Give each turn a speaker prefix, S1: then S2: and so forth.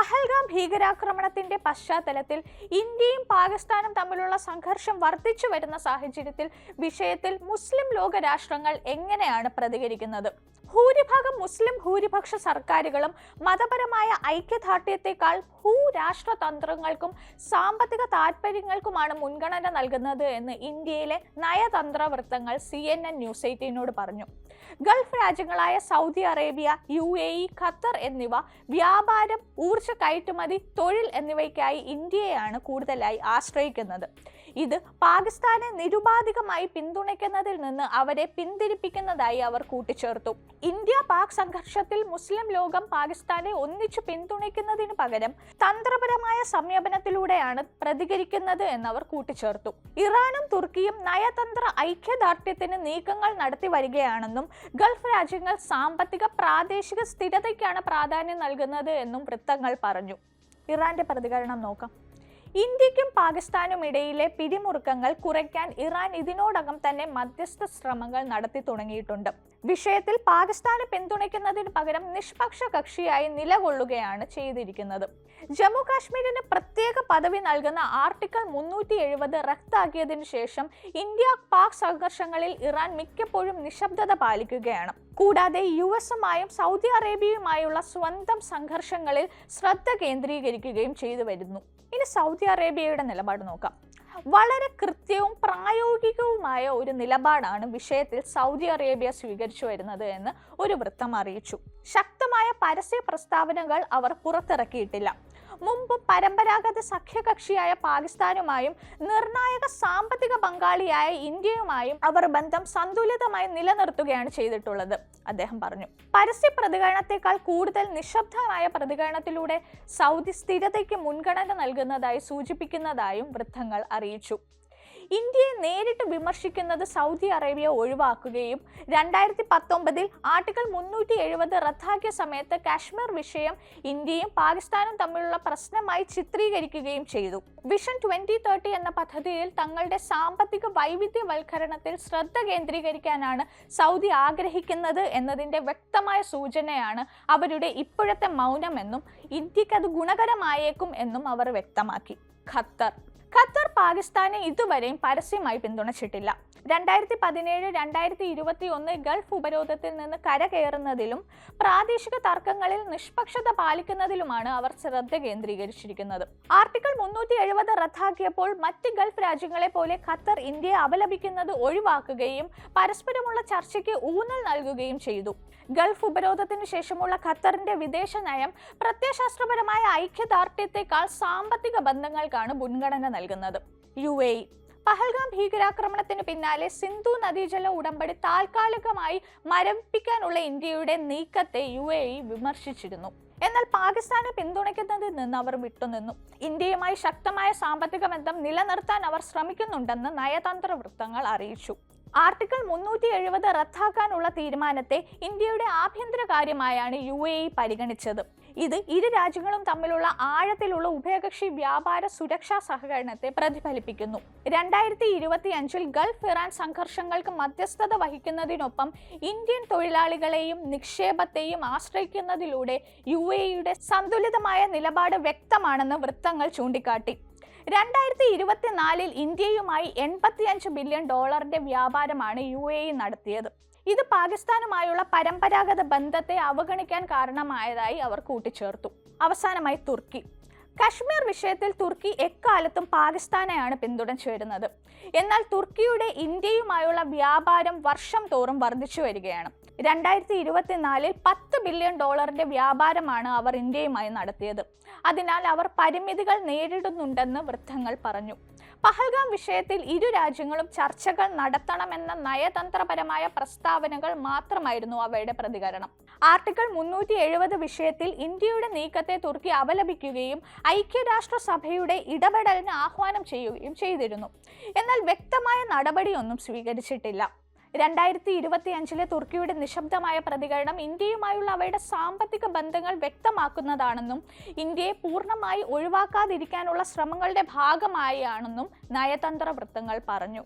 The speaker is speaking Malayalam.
S1: പഹൽഗാം ഭീകരാക്രമണത്തിന്റെ പശ്ചാത്തലത്തിൽ ഇന്ത്യയും പാകിസ്ഥാനും തമ്മിലുള്ള സംഘർഷം വർദ്ധിച്ചു വരുന്ന സാഹചര്യത്തിൽ വിഷയത്തിൽ മുസ്ലിം ലോക രാഷ്ട്രങ്ങൾ എങ്ങനെയാണ് പ്രതികരിക്കുന്നത്? ഭൂരിഭാഗം മുസ്ലിം ഭൂരിപക്ഷ സർക്കാരുകളും മതപരമായ ഐക്യദാർഢ്യത്തെക്കാൾ ഭൂരാഷ്ട്രതന്ത്രങ്ങൾക്കും സാമ്പത്തിക താൽപര്യങ്ങൾക്കുമാണ് മുൻഗണന നൽകുന്നത് എന്ന് ഇന്ത്യയിലെ നയതന്ത്ര വൃത്തങ്ങൾ CNN ന്യൂസ് 18നോട് പറഞ്ഞു. ഗൾഫ് രാജ്യങ്ങളായ സൗദി അറേബ്യ, UAE, ഖത്തർ എന്നിവ വ്യാപാരം, ഊർജ്ജ കയറ്റുമതി, തൊഴിൽ എന്നിവയ്ക്കായി ഇന്ത്യയെയാണ് കൂടുതലായി ആശ്രയിക്കുന്നത്. ഇത് പാകിസ്ഥാനെ നിരുപാധികമായി പിന്തുണയ്ക്കുന്നതിൽ നിന്ന് അവരെ പിന്തിരിപ്പിക്കുന്നതായി അവർ കൂട്ടിച്ചേർത്തു. ഇന്ത്യ പാക് സംഘർഷത്തിൽ മുസ്ലിം ലോകം പാകിസ്ഥാനെ ഒന്നിച്ചു പിന്തുണയ്ക്കുന്നതിന് പകരം തന്ത്രപരമായ സമീപനത്തിലൂടെയാണ് പ്രതികരിക്കുന്നത് എന്നവർ കൂട്ടിച്ചേർത്തു. ഇറാനും തുർക്കിയും നയതന്ത്ര ഐക്യദാർഢ്യത്തിന് നീക്കങ്ങൾ നടത്തി വരികയാണെന്നും ഗൾഫ് രാജ്യങ്ങൾ സാമ്പത്തിക പ്രാദേശിക സ്ഥിരതയ്ക്കാണ് പ്രാധാന്യം നൽകുന്നത് എന്നും വൃത്തങ്ങൾ പറഞ്ഞു. ഇറാന്റെ പ്രതികരണം നോക്കാം. ഇന്ത്യക്കും പാകിസ്ഥാനും ഇടയിലെ പിരിമുറുക്കങ്ങൾ കുറയ്ക്കാൻ ഇറാൻ ഇതിനോടകം തന്നെ മധ്യസ്ഥ ശ്രമങ്ങൾ നടത്തി തുടങ്ങിയിട്ടുണ്ട്. വിഷയത്തിൽ പാകിസ്ഥാനെ പിന്തുണയ്ക്കുന്നതിന് പകരം നിഷ്പക്ഷ കക്ഷിയായി നിലകൊള്ളുകയാണ് ചെയ്തിരിക്കുന്നത്. ജമ്മു കാശ്മീരിന് പ്രത്യേക പദവി നൽകുന്ന ആർട്ടിക്കിൾ 370 റദ്ദാക്കിയതിനു ശേഷം ഇന്ത്യ പാക് സംഘർഷങ്ങളിൽ ഇറാൻ മിക്കപ്പോഴും നിശബ്ദത പാലിക്കുകയാണ്. കൂടാതെ US-ഉമായും സൗദി അറേബ്യയുമായുള്ള സ്വന്തം സംഘർഷങ്ങളിൽ ശ്രദ്ധ കേന്ദ്രീകരിക്കുകയും ചെയ്തു വരുന്നു. ഇനി സൗദി അറേബ്യയുടെ നിലപാട് നോക്കാം. വളരെ കൃത്യവും പ്രായോഗികവുമായ ഒരു നിലപാടാണ് വിഷയത്തിൽ സൗദി അറേബ്യ സ്വീകരിച്ചു വരുന്നത് എന്ന് ഒരു വൃത്തം അറിയിച്ചു. ശക്തമായ പരസ്യ പ്രസ്താവനകൾ അവർ പുറത്തിറക്കിയിട്ടില്ല. മുമ്പ് പരമ്പരാഗത സഖ്യകക്ഷിയായ പാകിസ്ഥാനുമായും നിർണായക സാമ്പത്തിക പങ്കാളിയായ ഇന്ത്യയുമായും അവർ ബന്ധം സന്തുലിതമായി നിലനിർത്തുകയാണ് ചെയ്തിട്ടുള്ളത്, അദ്ദേഹം പറഞ്ഞു. പരസ്യ പ്രതികരണത്തെക്കാൾ കൂടുതൽ നിശബ്ദമായ പ്രതികരണത്തിലൂടെ സൗദി സ്ഥിരതയ്ക്ക് മുൻഗണന നൽകുന്നതായി സൂചിപ്പിക്കുന്നതായും വൃത്തങ്ങൾ അറിയിച്ചു. ഇന്ത്യയെ നേരിട്ട് വിമർശിക്കുന്നത് സൗദി അറേബ്യ ഒഴിവാക്കുകയും 2019 ആർട്ടിക്കിൾ 370 റദ്ദാക്കിയ സമയത്ത് കാശ്മീർ വിഷയം ഇന്ത്യയും പാകിസ്ഥാനും തമ്മിലുള്ള പ്രശ്നമായി ചിത്രീകരിക്കുകയും ചെയ്തു. വിഷൻ 2030 എന്ന പദ്ധതിയിൽ തങ്ങളുടെ സാമ്പത്തിക വൈവിധ്യവൽക്കരണത്തിൽ ശ്രദ്ധ കേന്ദ്രീകരിക്കാനാണ് സൗദി ആഗ്രഹിക്കുന്നത് എന്നതിന്റെ വ്യക്തമായ സൂചനയാണ് അവരുടെ ഇപ്പോഴത്തെ മൗനമെന്നും ഇന്ത്യക്കത് ഗുണകരമായേക്കും എന്നും അവർ വ്യക്തമാക്കി. ഖത്തർ പാകിസ്ഥാനെ ഇതുവരെയും പരസ്യമായി പിന്തുണച്ചിട്ടില്ല. 2017-2021 ഗൾഫ് ഉപരോധത്തിൽ നിന്ന് കരകയറുന്നതിലും പ്രാദേശിക തർക്കങ്ങളിൽ നിഷ്പക്ഷത പാലിക്കുന്നതിലുമാണ് അവർ ശ്രദ്ധ കേന്ദ്രീകരിച്ചിരിക്കുന്നത്. ആർട്ടിക്കിൾ 370 റദ്ദാക്കിയപ്പോൾ മറ്റ് ഗൾഫ് രാജ്യങ്ങളെ പോലെ ഖത്തർ ഇന്ത്യയെ അപലപിക്കുന്നത് ഒഴിവാക്കുകയും പരസ്പരമുള്ള ചർച്ചയ്ക്ക് ഊന്നൽ നൽകുകയും ചെയ്തു. ഗൾഫ് ഉപരോധത്തിന് ശേഷമുള്ള ഖത്തറിന്റെ വിദേശ നയം പ്രത്യയശാസ്ത്രപരമായ ഐക്യദാർഢ്യത്തെക്കാൾ സാമ്പത്തിക ബന്ധങ്ങൾക്കാണ് മുൻഗണന നൽകുന്നത്. UAE പഹൽഗാം ഭീകരാക്രമണത്തിന് പിന്നാലെ സിന്ധു നദീജല ഉടമ്പടി താൽക്കാലികമായി മരവിപ്പിക്കാനുള്ള ഇന്ത്യയുടെ നീക്കത്തെ UAE വിമർശിച്ചിരുന്നു. എന്നാൽ പാകിസ്ഥാനെ പിന്തുണയ്ക്കുന്നതിൽ നിന്ന് അവർ വിട്ടുനിന്നു. ഇന്ത്യയുമായി ശക്തമായ സാമ്പത്തിക ബന്ധം നിലനിർത്താൻ അവർ ശ്രമിക്കുന്നുണ്ടെന്ന് നയതന്ത്ര വൃത്തങ്ങൾ അറിയിച്ചു. ആർട്ടിക്കിൾ 370 റദ്ദാക്കാനുള്ള തീരുമാനത്തെ ഇന്ത്യയുടെ ആഭ്യന്തര കാര്യമായാണ് UAE പരിഗണിച്ചത്. ഇത് ഇരു രാജ്യങ്ങളും തമ്മിലുള്ള ആഴത്തിലുള്ള ഉഭയകക്ഷി വ്യാപാര സുരക്ഷാ സഹകരണത്തെ പ്രതിഫലിപ്പിക്കുന്നു. 2025 ഗൾഫ് ഇറാൻ സംഘർഷങ്ങൾക്ക് മധ്യസ്ഥത വഹിക്കുന്നതിനൊപ്പം ഇന്ത്യൻ തൊഴിലാളികളെയും നിക്ഷേപത്തെയും ആശ്രയിക്കുന്നതിലൂടെ UAEയുടെ സന്തുലിതമായ നിലപാട് വ്യക്തമാണെന്ന് വൃത്തങ്ങൾ ചൂണ്ടിക്കാട്ടി. 2024 ഇന്ത്യയുമായി $85 ബില്യൺ വ്യാപാരമാണ് UAE നടത്തിയത്. ഇത് പാകിസ്ഥാനുമായുള്ള പരമ്പരാഗത ബന്ധത്തെ അവഗണിക്കാൻ കാരണമായതായി അവർ കൂട്ടിച്ചേർത്തു. അവസാനമായി തുർക്കി. കശ്മീർ വിഷയത്തിൽ തുർക്കി എക്കാലത്തും പാകിസ്ഥാനെയാണ് പിന്തുണച്ചു വരുന്നത്. എന്നാൽ തുർക്കിയുടെ ഇന്ത്യയുമായുള്ള വ്യാപാരം വർഷം തോറും വർദ്ധിച്ചു വരികയാണ്. 2024 $10 ബില്യൺ വ്യാപാരമാണ് അവർ ഇന്ത്യയുമായി നടത്തിയത്. അതിനാൽ അവർ പരിമിതികൾ നേരിടുന്നുണ്ടെന്ന് വൃത്തങ്ങൾ പറഞ്ഞു. പഹൽഗാം വിഷയത്തിൽ ഇരു രാജ്യങ്ങളും ചർച്ചകൾ നടത്തണമെന്ന നയതന്ത്രപരമായ പ്രസ്താവനകൾ മാത്രമായിരുന്നു അവയുടെ പ്രതികരണം. ആർട്ടിക്കിൾ 370 വിഷയത്തിൽ ഇന്ത്യയുടെ നീക്കത്തെ തുർക്കി അപലപിക്കുകയും ഐക്യരാഷ്ട്രസഭയുടെ ഇടപെടലിന് ആഹ്വാനം ചെയ്യുകയും ചെയ്തിരുന്നു. എന്നാൽ വ്യക്തമായ നടപടിയൊന്നും സ്വീകരിച്ചിട്ടില്ല. 2025 തുർക്കിയുടെ നിശബ്ദമായ പ്രതികരണം ഇന്ത്യയുമായുള്ള അവയുടെ സാമ്പത്തിക ബന്ധങ്ങൾ വ്യക്തമാക്കുന്നതാണെന്നും ഇന്ത്യയെ പൂർണ്ണമായി ഒഴിവാക്കാതിരിക്കാനുള്ള ശ്രമങ്ങളുടെ ഭാഗമായാണെന്നും നയതന്ത്ര വൃത്തങ്ങൾ പറഞ്ഞു.